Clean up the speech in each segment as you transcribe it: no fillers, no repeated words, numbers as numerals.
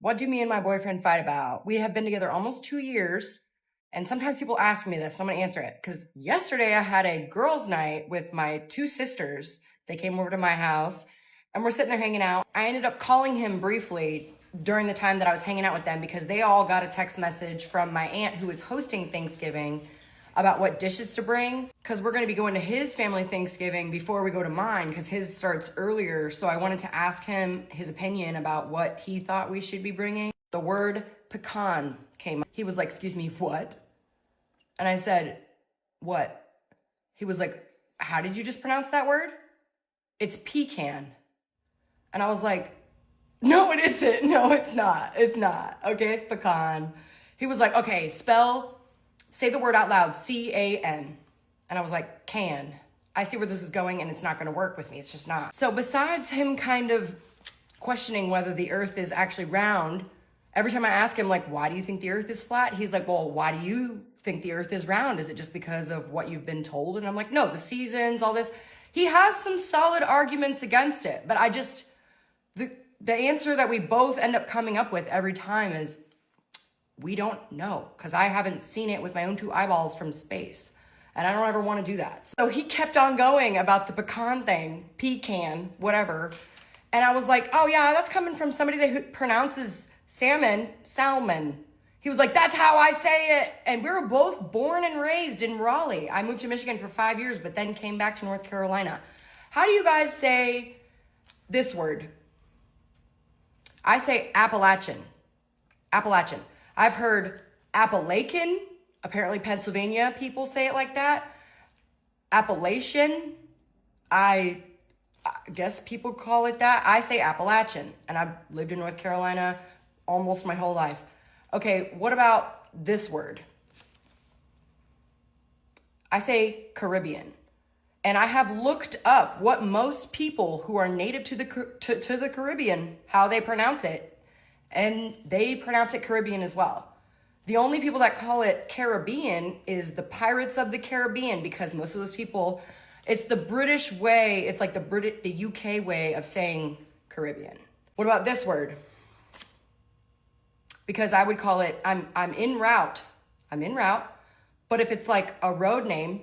What do me and my boyfriend fight about? We have been together almost 2 years. And sometimes people ask me this, so I'm gonna answer it. Because yesterday I had a girls' night with my two sisters. They came over to my house and we're sitting there hanging out. I ended up calling him briefly during the time that I was hanging out with them because they all got a text message from my aunt who was hosting Thanksgiving about what dishes to bring because we're going to be going to his family Thanksgiving before we go to mine because his starts earlier. So I wanted to ask him his opinion about what he thought we should be bringing. The word pecan came up. He was like, "Excuse me, what?" And I said, "What?" He was like, "How did you just pronounce that word?" "It's pecan." And I was like, "No, it isn't. No, it's not. It's not. Okay, it's pecan." He was like, "Okay, say the word out loud, C-A-N. And I was like, can. I see where this is going and it's not gonna work with me. It's just not. So besides him kind of questioning whether the earth is actually round, every time I ask him, like, why do you think the earth is flat? He's like, well, why do you think the earth is round? Is it just because of what you've been told? And I'm like, no, the seasons, all this. He has some solid arguments against it, but the answer that we both end up coming up with every time is we don't know because I haven't seen it with my own two eyeballs from space. And I don't ever want to do that. So he kept on going about the pecan thing, pecan, whatever. And I was like, oh yeah, that's coming from somebody that pronounces salmon. He was like, that's how I say it. And we were both born and raised in Raleigh. I moved to Michigan for 5 years, but then came back to North Carolina. How do you guys say this word? I say Appalachian. Appalachian. I've heard Appalachian. Apparently Pennsylvania people say it like that. Appalachian. I guess people call it that. I say Appalachian, and I've lived in North Carolina almost my whole life. Okay, what about this word? I say Caribbean. And I have looked up what most people who are native to the Caribbean, how they pronounce it. And they pronounce it Caribbean as well. The only people that call it Caribbean is the Pirates of the Caribbean because most of those people, it's the British way, it's like the UK way of saying Caribbean. What about this word? Because I would call it, I'm en route, but if it's like a road name,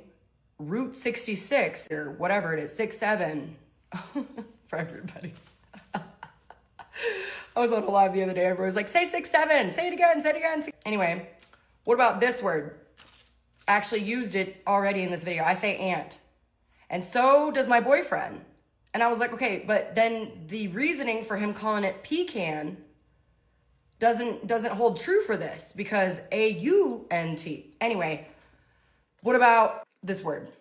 Route 66 or whatever it is, 67 for everybody. I was on a live the other day. Everyone was like, say 6-7, say it again, say it again. Anyway, what about this word? I actually used it already in this video. I say ant. And so does my boyfriend. And I was like, okay, but then the reasoning for him calling it pecan doesn't hold true for this because A-U-N-T. Anyway, what about this word?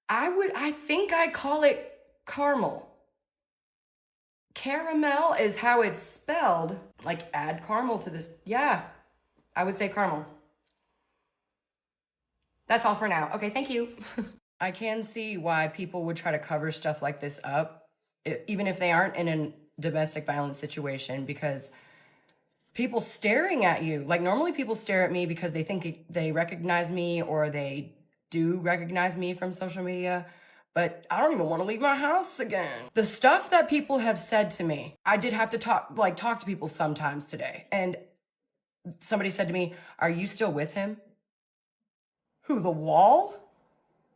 I think I call it caramel. Caramel is how it's spelled. Like add caramel to this. Yeah, I would say caramel. That's all for now. Okay, thank you. I can see why people would try to cover stuff like this up, even if they aren't in a domestic violence situation, because people staring at you, like normally people stare at me because they think they recognize me or they do recognize me from social media. But I don't even want to leave my house again. The stuff that people have said to me, I did have to talk to people sometimes today. And somebody said to me, are you still with him? Who, the wall?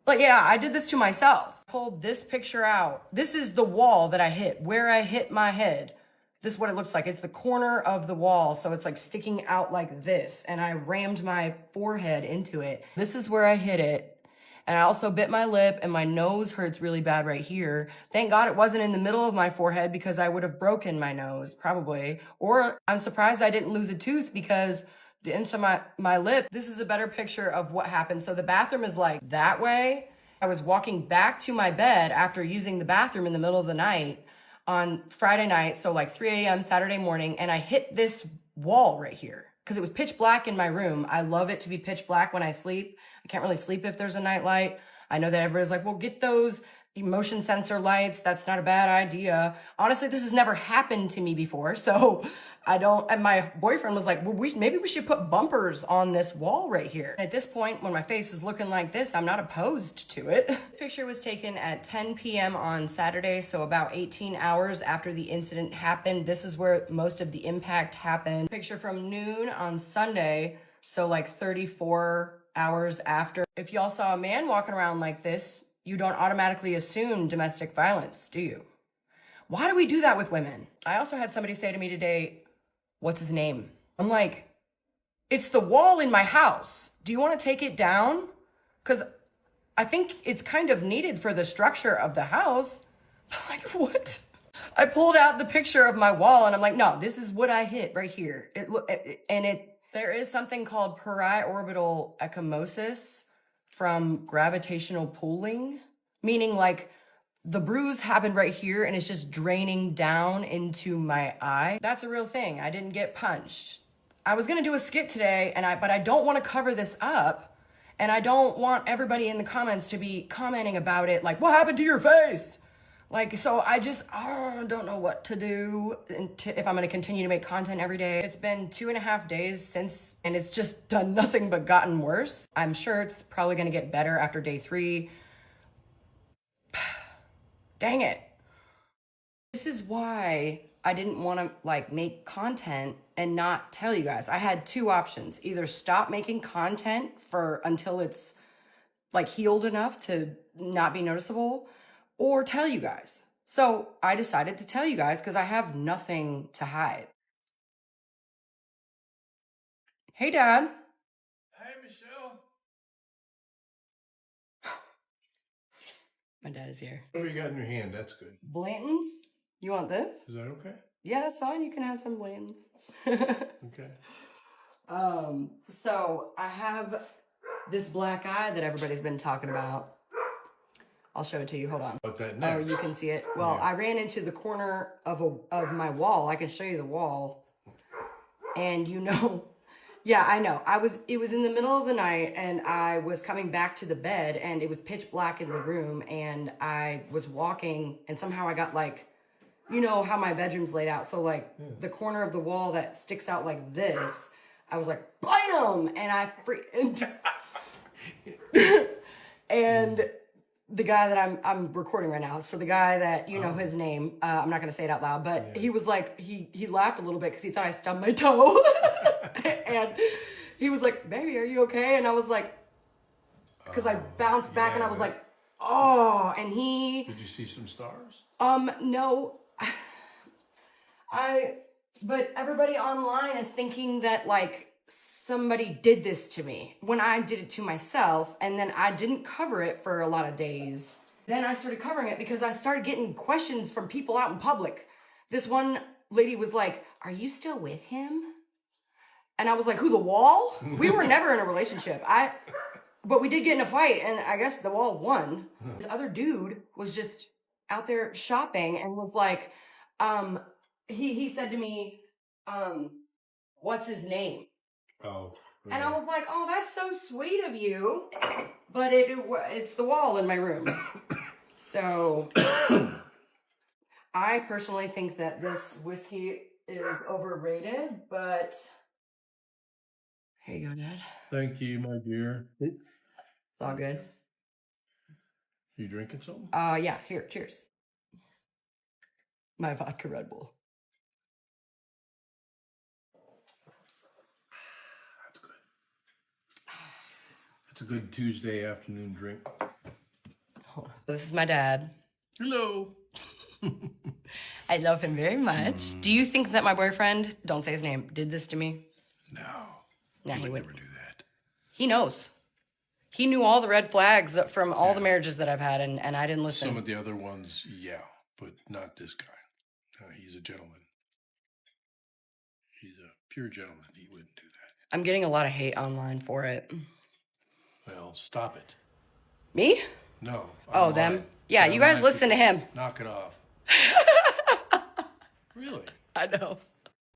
But yeah, I did this to myself. Pulled this picture out. This is the wall that I hit, where I hit my head. This is what it looks like. It's the corner of the wall. So it's like sticking out like this. And I rammed my forehead into it. This is where I hit it. And I also bit my lip and my nose hurts really bad right here. Thank God it wasn't in the middle of my forehead because I would have broken my nose probably. Or I'm surprised I didn't lose a tooth because the inside of my lip, this is a better picture of what happened. So the bathroom is like that way. I was walking back to my bed after using the bathroom in the middle of the night on Friday night. So like 3 a.m. Saturday morning. And I hit this wall right here because it was pitch black in my room. I love it to be pitch black when I sleep. I can't really sleep if there's a night light. I know that everybody's like, well, get those, motion sensor lights. That's not a bad idea. Honestly, this has never happened to me before. So and my boyfriend was like, well, maybe we should put bumpers on this wall right here. At this point, when my face is looking like this, I'm not opposed to it. This picture was taken at 10 p.m. on Saturday. So about 18 hours after the incident happened. This is where most of the impact happened. Picture from noon on Sunday. So like 34 hours after. If y'all saw a man walking around like this, you don't automatically assume domestic violence, do you? Why do we do that with women? I also had somebody say to me today, what's his name? I'm like, it's the wall in my house. Do you want to take it down? Because I think it's kind of needed for the structure of the house. Like, what? I pulled out the picture of my wall and I'm like, no, this is what I hit right here. There is something called periorbital ecchymosis from gravitational pooling, meaning like the bruise happened right here and it's just draining down into my eye. That's a real thing. I didn't get punched. I was gonna do a skit today, but I don't want to cover this up, and I don't want everybody in the comments to be commenting about it like, what happened to your face? Like, so I just don't know what to do if I'm gonna continue to make content every day. It's been 2.5 days since, and it's just done nothing but gotten worse. I'm sure it's probably gonna get better after day 3. Dang it. This is why I didn't wanna like make content and not tell you guys. I had 2 options. Either stop making content until it's like healed enough to not be noticeable, or tell you guys. So I decided to tell you guys because I have nothing to hide. Hey, Dad. Hey, Michelle. My dad is here. What do you got in your hand? That's good. Blanton's? You want this? Is that okay? Yeah, that's fine. You can have some Blanton's. Okay. So I have this black eye that everybody's been talking about. I'll show it to you. Hold on. About that next. Oh, you can see it. Well, yeah. I ran into the corner of my wall. I can show you the wall. And yeah, I know. It was in the middle of the night and I was coming back to the bed and it was pitch black in the room and I was walking and somehow I got like, you know how my bedroom's laid out. So like the corner of the wall that sticks out like this, I was like, BAM! And I and the guy that I'm recording right now. So the guy that, you know his name, I'm not going to say it out loud, but he was like, he laughed a little bit because he thought I stubbed my toe. And he was like, baby, are you okay? And I was like, because I bounced back and I was like, oh, and Did you see some stars? No. But everybody online is thinking that like, somebody did this to me when I did it to myself, and then I didn't cover it for a lot of days. Then I started covering it because I started getting questions from people out in public. This one lady was like, are you still with him? And I was like, who, the wall? We were never in a relationship. But we did get in a fight, and I guess the wall won. This other dude was just out there shopping and was like, he said to me, what's his name? Oh. Yeah. And I was like, oh, that's so sweet of you. But it's the wall in my room. So I personally think that this whiskey is overrated, but here you go, Dad. Thank you, my dear. It's all good. You drinking something? Yeah, here, cheers. My vodka Red Bull. It's a good Tuesday afternoon drink. This is my dad. Hello. I love him very much. Do you think that my boyfriend, don't say his name, did this to me? No. Nah, he would never do that. He knows. He knew all the red flags from all the marriages that I've had, and I didn't listen. Some of the other ones, yeah, but not this guy. He's a gentleman. He's a pure gentleman. He wouldn't do that. I'm getting a lot of hate online for it. Well, stop it. Me? No. Oh, them? Yeah, you guys listen to him. Knock it off. Really? I know.